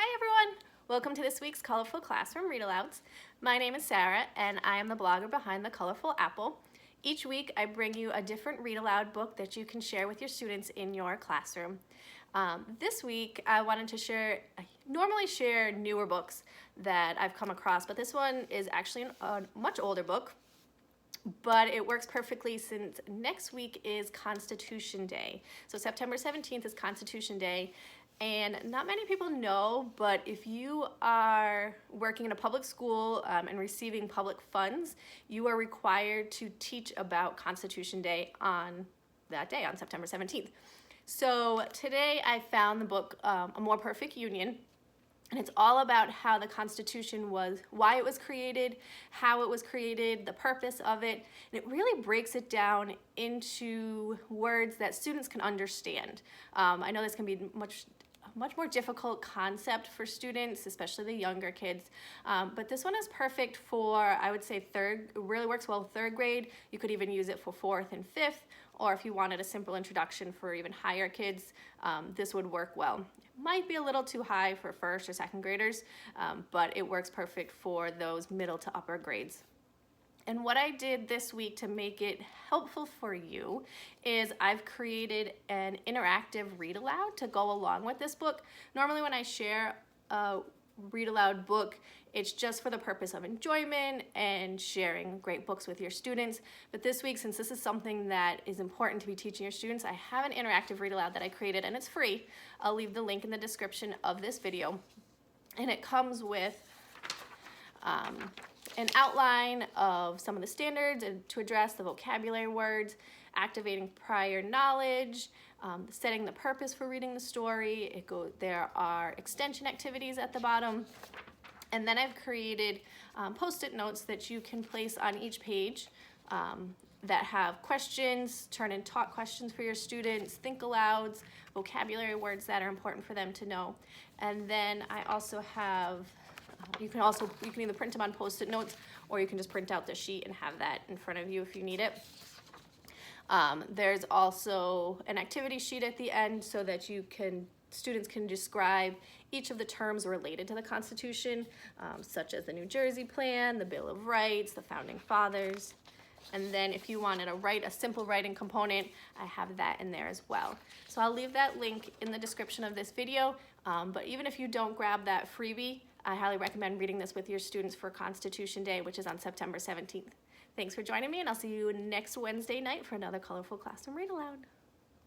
Hi everyone! Welcome to this week's Colorful Classroom Read-Alouds. My name is Sarah and I am the blogger behind The Colorful Apple. Each week I bring you a different read-aloud book that you can share with your students in your classroom. This week I wanted to I normally share newer books that I've come across, but this one is actually a much older book. But it works perfectly since next week is Constitution Day. So September 17th is Constitution Day. And not many people know, but if you are working in a public school and receiving public funds, you are required to teach about Constitution Day on that day, on September 17th. So today I found the book, A More Perfect Union. And it's all about how the Constitution was, why it was created, how it was created, the purpose of it. And it really breaks it down into words that students can understand. I know this can be a much more difficult concept for students, especially the younger kids. But this one is perfect for, I would say, it really works well with third grade. You could even use it for fourth and fifth, or if you wanted a simple introduction for even higher kids, this would work well. It might be a little too high for first or second graders, but it works perfect for those middle to upper grades. And what I did this week to make it helpful for you is I've created an interactive read aloud to go along with this book. Normally when I share a read aloud book, it's just for the purpose of enjoyment and sharing great books with your students. But this week, since this is something that is important to be teaching your students, I have an interactive read aloud that I created and it's free. I'll leave the link in the description of this video. And it comes with an outline of some of the standards and to address the vocabulary words, activating prior knowledge, setting the purpose for reading the story. There are extension activities at the bottom. And then I've created post-it notes that you can place on each page that have questions, turn and talk questions for your students, think alouds, vocabulary words that are important for them to know. And then I also have you can either print them on post-it notes or you can just print out the sheet and have that in front of you if you need it. There's also an activity sheet at the end so that students can describe each of the terms related to the Constitution, such as the New Jersey Plan, the Bill of Rights, the Founding Fathers. And then if you wanted to write a simple writing component, I have that in there as well. So I'll leave that link in the description of this video, but even if you don't grab that freebie, I highly recommend reading this with your students for Constitution Day, which is on September 17th. Thanks for joining me, and I'll see you next Wednesday night for another Colorful Classroom Read Aloud.